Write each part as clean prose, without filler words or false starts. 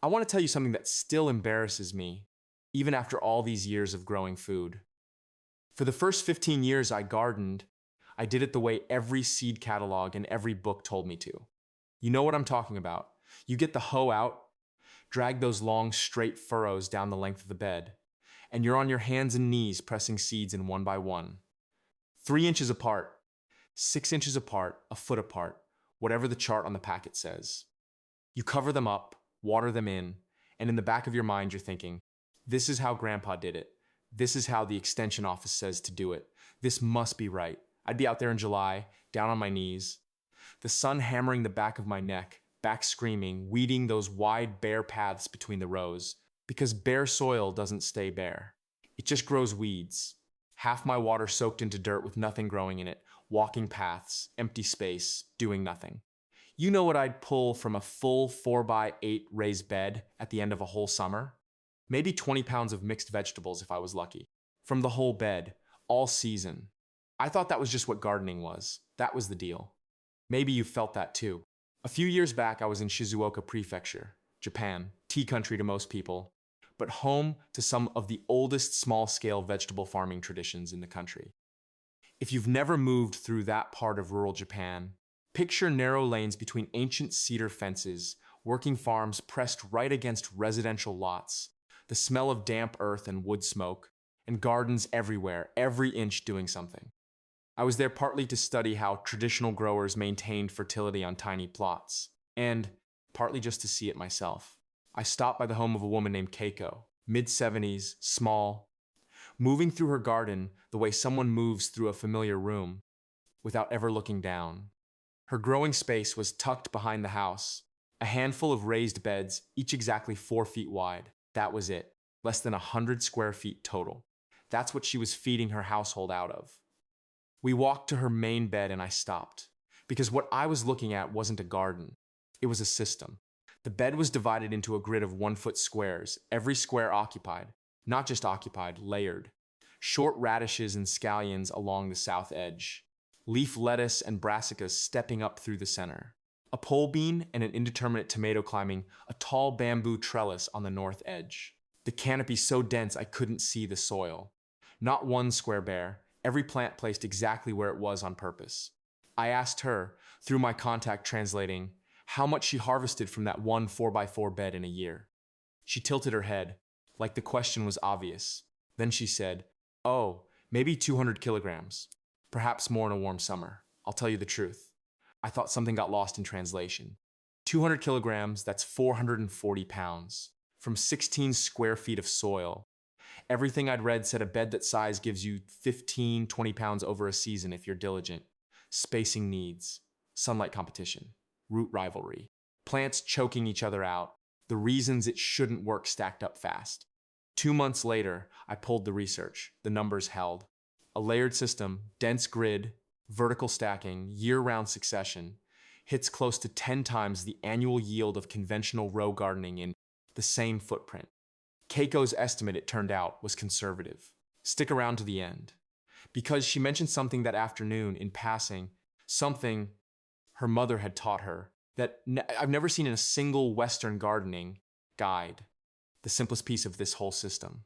I want to tell you something that still embarrasses me, even after all these years of growing food. For the first 15 years I gardened, I did it the way every seed catalog and every book told me to. You know what I'm talking about. You get the hoe out, drag those long, straight furrows down the length of the bed, and you're on your hands and knees pressing seeds in one by one. 3 inches apart, 6 inches apart, a foot apart, whatever the chart on the packet says. You cover them up, water them in, and in the back of your mind you're thinking, this is how Grandpa did it. This is how the extension office says to do it. This must be right. I'd be out there in July, down on my knees, the sun hammering the back of my neck, back screaming, weeding those wide bare paths between the rows, because bare soil doesn't stay bare. It just grows weeds. Half my water soaked into dirt with nothing growing in it, walking paths, empty space, doing nothing. You know what I'd pull from a full 4x8 raised bed at the end of a whole summer? Maybe 20 pounds of mixed vegetables if I was lucky. From the whole bed, all season. I thought that was just what gardening was. That was the deal. Maybe you felt that too. A few years back, I was in Shizuoka Prefecture, Japan, tea country to most people, but home to some of the oldest small-scale vegetable farming traditions in the country. If you've never moved through that part of rural Japan, picture narrow lanes between ancient cedar fences, working farms pressed right against residential lots, the smell of damp earth and wood smoke, and gardens everywhere, every inch doing something. I was there partly to study how traditional growers maintained fertility on tiny plots, and partly just to see it myself. I stopped by the home of a woman named Keiko, mid-70s, small, moving through her garden the way someone moves through a familiar room, without ever looking down. Her growing space was tucked behind the house, a handful of raised beds, each exactly 4 feet wide. That was it, less than 100 square feet total. That's what she was feeding her household out of. We walked to her main bed and I stopped, because what I was looking at wasn't a garden, it was a system. The bed was divided into a grid of 1-foot squares, every square occupied, not just occupied, layered. Short radishes and scallions along the south edge, leaf lettuce and brassicas stepping up through the center, a pole bean and an indeterminate tomato climbing a tall bamboo trellis on the north edge. The canopy so dense I couldn't see the soil. Not one square bare, every plant placed exactly where it was on purpose. I asked her, through my contact translating, how much she harvested from that one 4x4 bed in a year. She tilted her head, like the question was obvious. Then she said, "Oh, maybe 200 kilograms. Perhaps more in a warm summer. I'll tell you the truth. I thought something got lost in translation. 200 kilograms, that's 440 pounds. From 16 square feet of soil. Everything I'd read said a bed that size gives you 15, 20 pounds over a season if you're diligent. Spacing needs, sunlight competition, root rivalry, plants choking each other out, the reasons it shouldn't work stacked up fast. 2 months later, I pulled the research. The numbers held. A layered system, dense grid, vertical stacking, year-round succession, hits close to 10 times the annual yield of conventional row gardening in the same footprint. Keiko's estimate, it turned out, was conservative. Stick around to the end. Because she mentioned something that afternoon in passing, something her mother had taught her that I've never seen in a single Western gardening guide. The simplest piece of this whole system.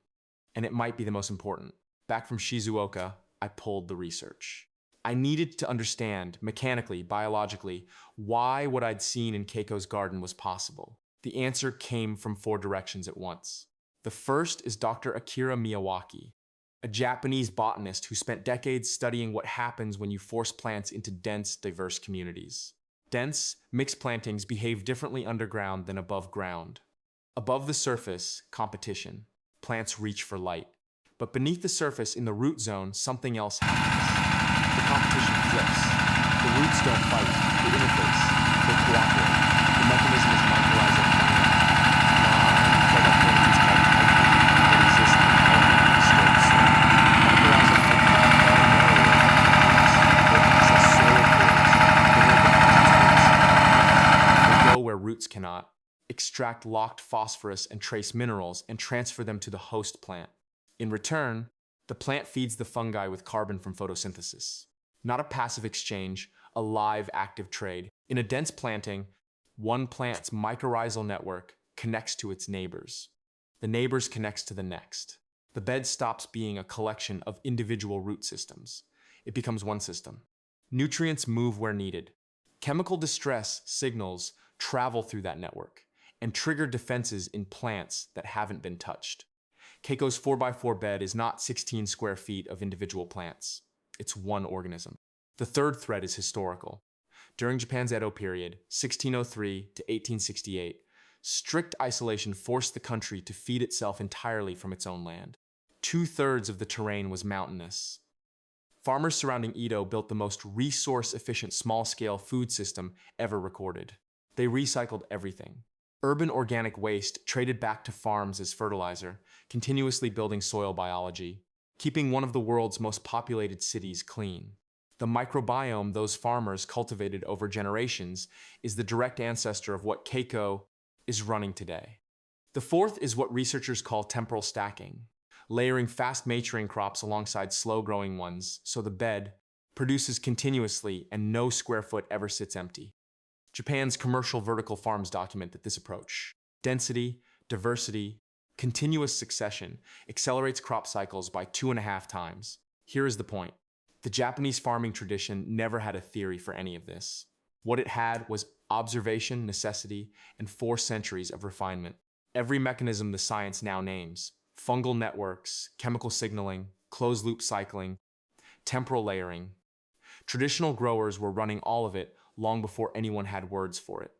And it might be the most important. Back from Shizuoka, I pulled the research. I needed to understand, mechanically, biologically, why what I'd seen in Keiko's garden was possible. The answer came from 4 directions at once. The first is Dr. Akira Miyawaki, a Japanese botanist who spent decades studying what happens when you force plants into dense, diverse communities. Dense, mixed plantings behave differently underground than above ground. Above the surface, competition. Plants reach for light. But beneath the surface, in the root zone, something else happens. The competition flips. The roots don't fight, they interface, they cooperate. The mechanism is mycorrhizal fungi. Fed up entities called hyphae that exist in the disturbed soil. Mycorrhizal hyphae are far narrower than plants. They access soil pores, mineral depositories. They go where roots cannot, extract locked phosphorus and trace minerals, and transfer them to the host plant. In return, the plant feeds the fungi with carbon from photosynthesis. Not a passive exchange, a live, active trade. In a dense planting, one plant's mycorrhizal network connects to its neighbors. The neighbors connects to the next. The bed stops being a collection of individual root systems. It becomes one system. Nutrients move where needed. Chemical distress signals travel through that network and trigger defenses in plants that haven't been touched. Keiko's 4x4 bed is not 16 square feet of individual plants. It's one organism. The third thread is historical. During Japan's Edo period, 1603 to 1868, strict isolation forced the country to feed itself entirely from its own land. 2/3 of the terrain was mountainous. Farmers surrounding Edo built the most resource-efficient small-scale food system ever recorded. They recycled everything. Urban organic waste traded back to farms as fertilizer, continuously building soil biology, keeping one of the world's most populated cities clean. The microbiome those farmers cultivated over generations is the direct ancestor of what Keiko is running today. The fourth is what researchers call temporal stacking, layering fast maturing crops alongside slow-growing ones so the bed produces continuously and no square foot ever sits empty. Japan's commercial vertical farms document that this approach, density, diversity, continuous succession, accelerates crop cycles by 2.5 times. Here is the point. The Japanese farming tradition never had a theory for any of this. What it had was observation, necessity, and 4 centuries of refinement. Every mechanism the science now names, fungal networks, chemical signaling, closed-loop cycling, temporal layering. Traditional growers were running all of it long before anyone had words for it.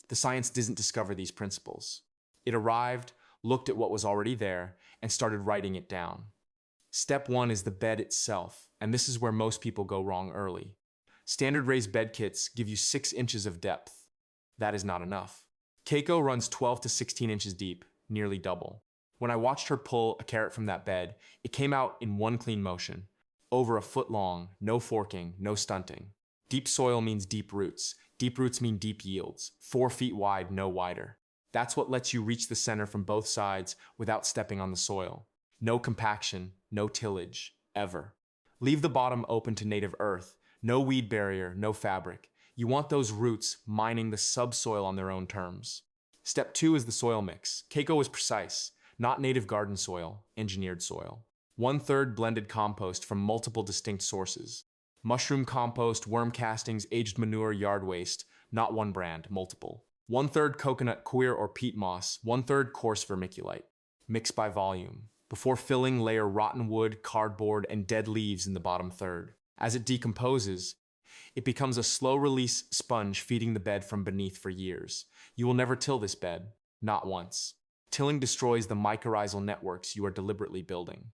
The science didn't discover these principles. It arrived, looked at what was already there, and started writing it down. Step 1 is the bed itself, and this is where most people go wrong early. Standard raised bed kits give you 6 inches of depth. That is not enough. Keiko runs 12 to 16 inches deep, nearly double. When I watched her pull a carrot from that bed, it came out in one clean motion. Over a foot long, no forking, no stunting. Deep soil means deep roots. Deep roots mean deep yields. 4 feet wide, no wider. That's what lets you reach the center from both sides without stepping on the soil. No compaction, no tillage, ever. Leave the bottom open to native earth. No weed barrier, no fabric. You want those roots mining the subsoil on their own terms. Step 2 is the soil mix. Keiko is precise, not native garden soil, engineered soil. 1/3 blended compost from multiple distinct sources. Mushroom compost, worm castings, aged manure, yard waste, not one brand, multiple. 1/3 coconut coir or peat moss, 1/3 coarse vermiculite. Mix by volume. Before filling, layer rotten wood, cardboard, and dead leaves in the bottom third. As it decomposes, it becomes a slow-release sponge feeding the bed from beneath for years. You will never till this bed, not once. Tilling destroys the mycorrhizal networks you are deliberately building.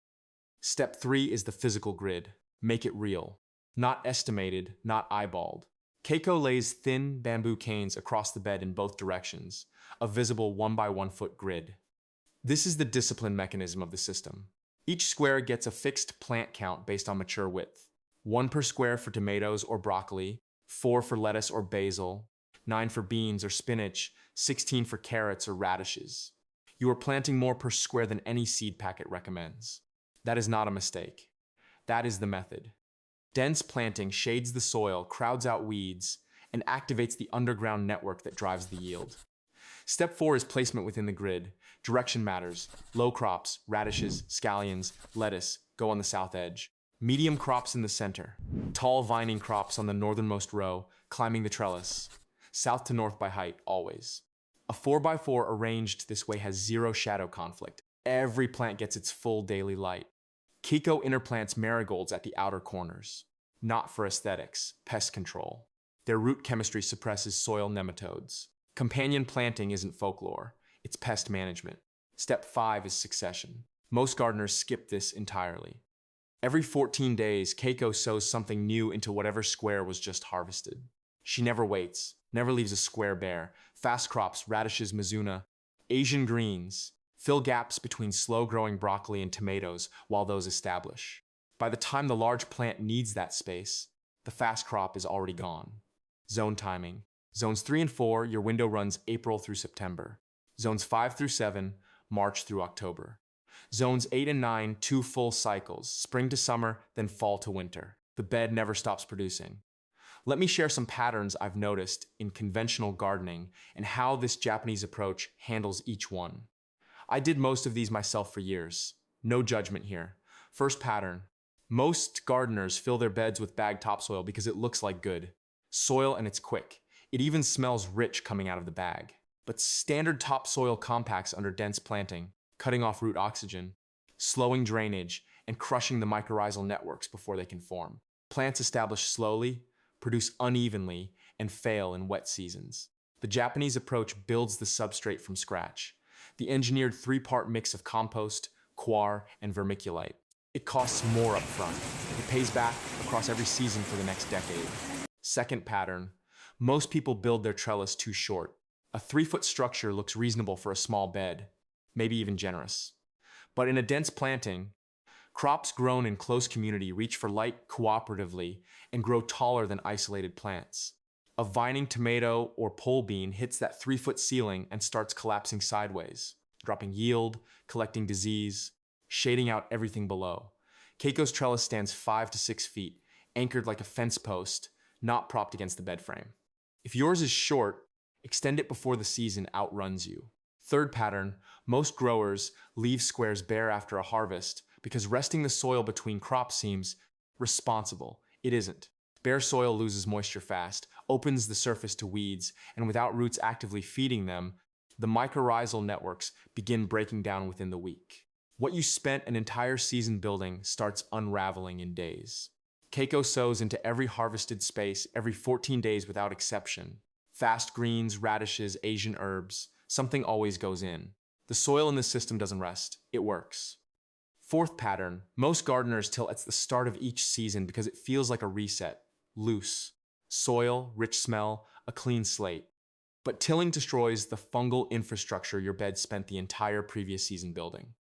Step 3 is the physical grid. Make it real. Not estimated, not eyeballed. Keiko lays thin bamboo canes across the bed in both directions, a visible 1x1 foot grid. This is the discipline mechanism of the system. Each square gets a fixed plant count based on mature width. 1 per square for tomatoes or broccoli, 4 for lettuce or basil, 9 for beans or spinach, 16 for carrots or radishes. You are planting more per square than any seed packet recommends. That is not a mistake. That is the method. Dense planting shades the soil, crowds out weeds, and activates the underground network that drives the yield. Step 4 is placement within the grid. Direction matters. Low crops, radishes, scallions, lettuce, go on the south edge. Medium crops in the center. Tall vining crops on the northernmost row, climbing the trellis. South to north by height, always. A 4x4 arranged this way has 0 shadow conflict. Every plant gets its full daily light. Keiko interplants marigolds at the outer corners. Not for aesthetics, pest control. Their root chemistry suppresses soil nematodes. Companion planting isn't folklore, it's pest management. Step 5 is succession. Most gardeners skip this entirely. Every 14 days, Keiko sows something new into whatever square was just harvested. She never waits, never leaves a square bare. Fast crops, radishes, mizuna, Asian greens, fill gaps between slow-growing broccoli and tomatoes while those establish. By the time the large plant needs that space, the fast crop is already gone. Zone timing. Zones 3 and 4, your window runs April through September. Zones 5 through 7, March through October. Zones 8 and 9, 2 full cycles, spring to summer, then fall to winter. The bed never stops producing. Let me share some patterns I've noticed in conventional gardening and how this Japanese approach handles each one. I did most of these myself for years. No judgment here. First pattern. Most gardeners fill their beds with bagged topsoil because it looks like good soil and it's quick. It even smells rich coming out of the bag. But standard topsoil compacts under dense planting, cutting off root oxygen, slowing drainage, and crushing the mycorrhizal networks before they can form. Plants establish slowly, produce unevenly, and fail in wet seasons. The Japanese approach builds the substrate from scratch. The engineered three-part mix of compost, coir, and vermiculite. It costs more up front. It pays back across every season for the next decade. Second pattern. Most people build their trellis too short. A 3-foot structure looks reasonable for a small bed, maybe even generous. But in a dense planting, crops grown in close community reach for light cooperatively and grow taller than isolated plants. A vining tomato or pole bean hits that 3-foot ceiling and starts collapsing sideways, dropping yield, collecting disease, shading out everything below. Keiko's trellis stands 5 to 6 feet, anchored like a fence post, not propped against the bed frame. If yours is short, extend it before the season outruns you. Third pattern, most growers leave squares bare after a harvest because resting the soil between crops seems responsible. It isn't. Bare soil loses moisture fast, opens the surface to weeds, and without roots actively feeding them, the mycorrhizal networks begin breaking down within the week. What you spent an entire season building starts unraveling in days. Keiko sows into every harvested space every 14 days without exception. Fast greens, radishes, Asian herbs, something always goes in. The soil in the system doesn't rest, it works. Fourth pattern, most gardeners till at the start of each season because it feels like a reset, loose. Soil, rich smell, a clean slate. But tilling destroys the fungal infrastructure your bed spent the entire previous season building.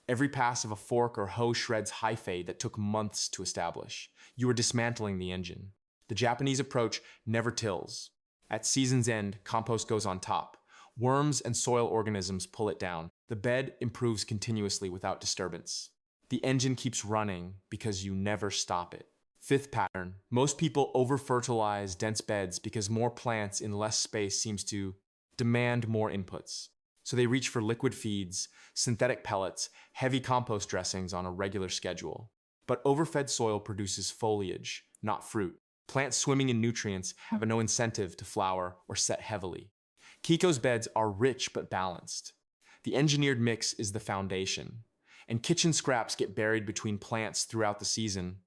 Every pass of a fork or hoe shreds hyphae that took months to establish. You are dismantling the engine. The Japanese approach never tills. At season's end, compost goes on top. Worms and soil organisms pull it down. The bed improves continuously without disturbance. The engine keeps running because you never stop it. Fifth pattern, most people over-fertilize dense beds because more plants in less space seems to demand more inputs. So they reach for liquid feeds, synthetic pellets, heavy compost dressings on a regular schedule. But overfed soil produces foliage, not fruit. Plants swimming in nutrients have no incentive to flower or set heavily. Keiko's beds are rich but balanced. The engineered mix is the foundation, and kitchen scraps get buried between plants throughout the season,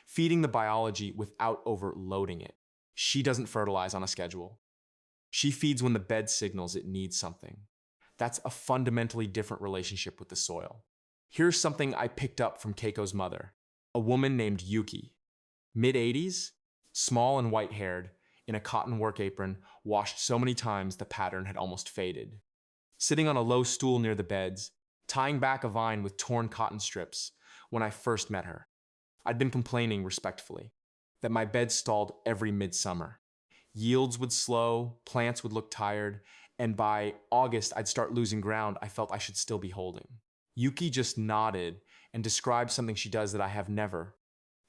feeding the biology without overloading it. She doesn't fertilize on a schedule. She feeds when the bed signals it needs something. That's a fundamentally different relationship with the soil. Here's something I picked up from Keiko's mother, a woman named Yuki. Mid-80s, small and white-haired, in a cotton work apron, washed so many times the pattern had almost faded. Sitting on a low stool near the beds, tying back a vine with torn cotton strips when I first met her. I'd been complaining respectfully that my bed stalled every midsummer. Yields would slow, plants would look tired, and by August I'd start losing ground I felt I should still be holding. Yuki just nodded and described something she does that I have never,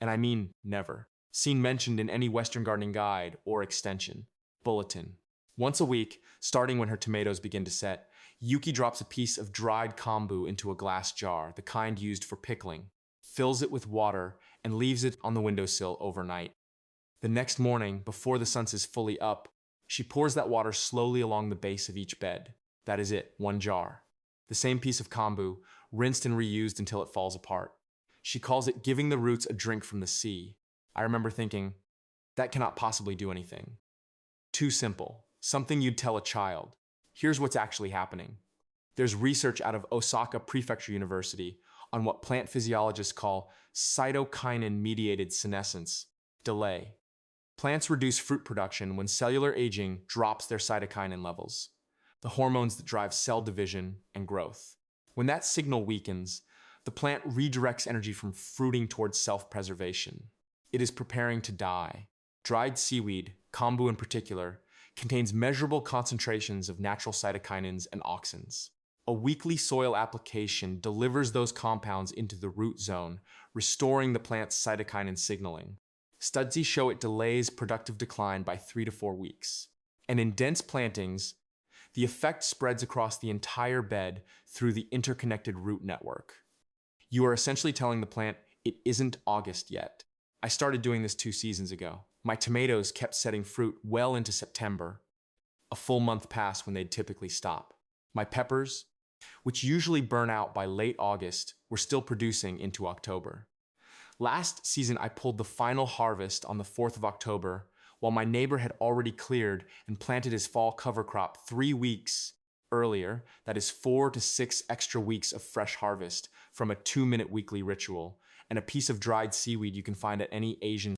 and I mean never, seen mentioned in any Western gardening guide or extension, bulletin. Once a week, starting when her tomatoes begin to set, Yuki drops a piece of dried kombu into a glass jar, the kind used for pickling, fills it with water, and leaves it on the windowsill overnight. The next morning, before the sun is fully up, she pours that water slowly along the base of each bed. That is it, one jar. The same piece of kombu, rinsed and reused until it falls apart. She calls it giving the roots a drink from the sea. I remember thinking, that cannot possibly do anything. Too simple, something you'd tell a child. Here's what's actually happening. There's research out of Osaka Prefecture University on what plant physiologists call cytokinin-mediated senescence, delay. Plants reduce fruit production when cellular aging drops their cytokinin levels, the hormones that drive cell division and growth. When that signal weakens, the plant redirects energy from fruiting towards self-preservation. It is preparing to die. Dried seaweed, kombu in particular, contains measurable concentrations of natural cytokinins and auxins. A weekly soil application delivers those compounds into the root zone, restoring the plant's cytokinin signaling. Studies show it delays productive decline by 3 to 4 weeks. And in dense plantings, the effect spreads across the entire bed through the interconnected root network. You are essentially telling the plant, it isn't August yet. I started doing this 2 seasons ago. My tomatoes kept setting fruit well into September. A full month passed when they'd typically stop. My peppers, which usually burn out by late August, were still producing into October. Last season, I pulled the final harvest on the 4th of October, while my neighbor had already cleared and planted his fall cover crop 3 weeks earlier. That is 4 to 6 extra weeks of fresh harvest from a 2-minute weekly ritual, and a piece of dried seaweed you can find at any Asian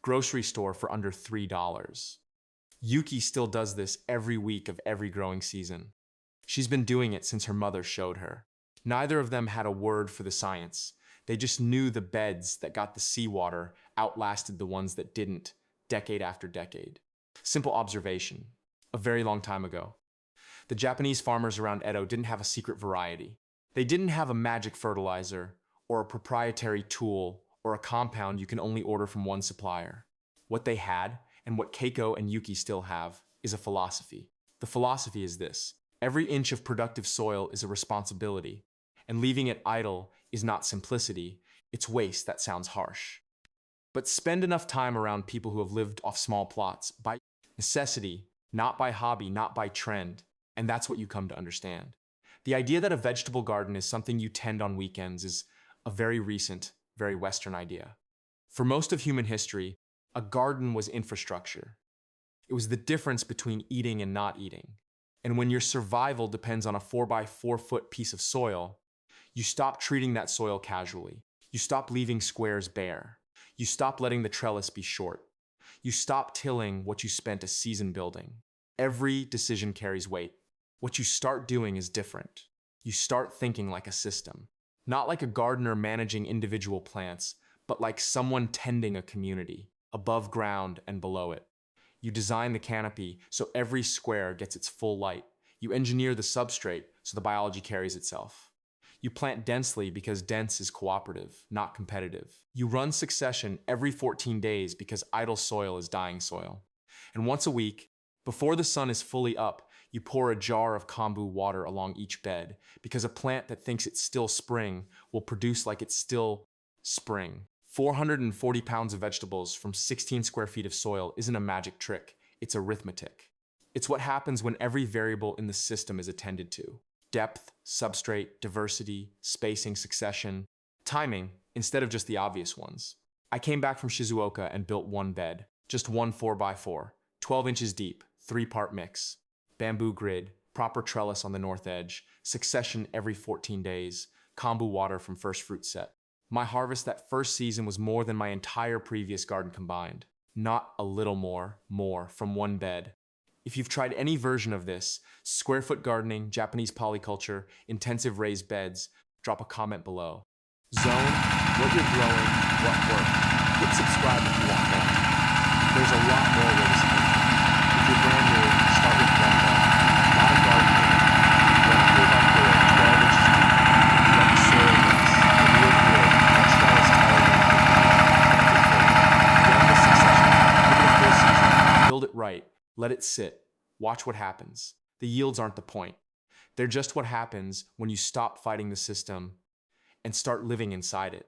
grocery store for under $3. Yuki still does this every week of every growing season. She's been doing it since her mother showed her. Neither of them had a word for the science. They just knew the beds that got the seawater outlasted the ones that didn't, decade after decade. Simple observation. A very long time ago, the Japanese farmers around Edo didn't have a secret variety. They didn't have a magic fertilizer, or a proprietary tool, or a compound you can only order from one supplier. What they had, and what Keiko and Yuki still have, is a philosophy. The philosophy is this: every inch of productive soil is a responsibility, and leaving it idle is not simplicity, it's waste. That sounds harsh. But spend enough time around people who have lived off small plots, by necessity, not by hobby, not by trend, and that's what you come to understand. The idea that a vegetable garden is something you tend on weekends is a very recent, very Western idea. For most of human history, a garden was infrastructure. It was the difference between eating and not eating. And when your survival depends on a 4x4-foot piece of soil, you stop treating that soil casually. You stop leaving squares bare. You stop letting the trellis be short. You stop tilling what you spent a season building. Every decision carries weight. What you start doing is different. You start thinking like a system. Not like a gardener managing individual plants, but like someone tending a community, above ground and below it. You design the canopy so every square gets its full light. You engineer the substrate so the biology carries itself. You plant densely because dense is cooperative, not competitive. You run succession every 14 days because idle soil is dying soil. And once a week, before the sun is fully up, you pour a jar of kombu water along each bed, because a plant that thinks it's still spring will produce like it's still spring. 440 pounds of vegetables from 16 square feet of soil isn't a magic trick, it's arithmetic. It's what happens when every variable in the system is attended to. Depth, substrate, diversity, spacing, succession, timing, instead of just the obvious ones. I came back from Shizuoka and built one bed, just one 4x4, 12 inches deep, 3-part mix. Bamboo grid, proper trellis on the north edge, succession every 14 days, kombu water from first fruit set. My harvest that first season was more than my entire previous garden combined. Not a little more from one bed. If you've tried any version of this, square foot gardening, Japanese polyculture, intensive raised beds, drop a comment below. Zone, what you're growing, what worked. Hit subscribe if you want more. There's a lot more ways to make it. If you're brand new, start with one bed. Not a garden, 1 4x4, 12 inches deep. Let the soil mix, a real grid, a trellis taller than then the succession, give it a full season, build it right, let it sit, watch what happens. The yields aren't the point. They're just what happens when you stop fighting the system and start living inside it.